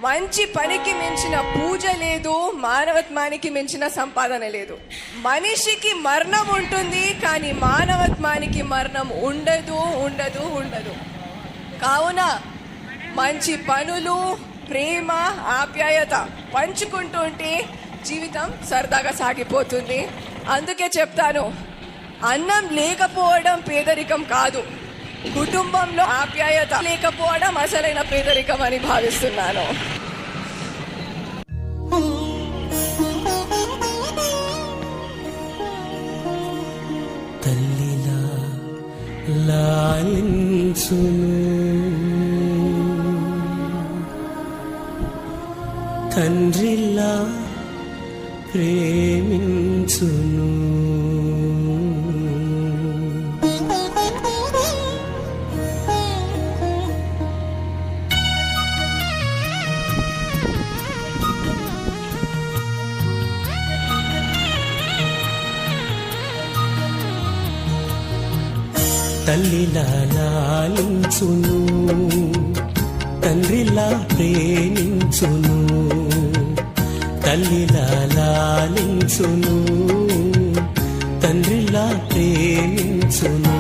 మంచి పనికి మించిన పూజ లేదు, మానవత్వానికి మించిన సంపాదన లేదు. మనిషికి మరణం ఉంటుంది, కానీ మానవత్వానికి మరణం ఉండదు ఉండదు ఉండదు. కావున మంచి పనులు, ప్రేమ, ఆప్యాయత పంచుకుంటూ ఉంటే జీవితం సరదాగా సాగిపోతుంది. అందుకే చెప్తాను, అన్నం లేకపోవడం పేదరికం కాదు, కుటుంబంలో ఆప్యాయత లేకపోవడం అసలైన పేదరికం అని భావిస్తున్నాను. తల్లిలా లాలించును, తండ్రిలా ప్రేమించును. తల్లిలా లాలించును, తండ్రిలా ప్రేమించును. తల్లిలా లాలించును, తండ్రిలా ప్రేమించును.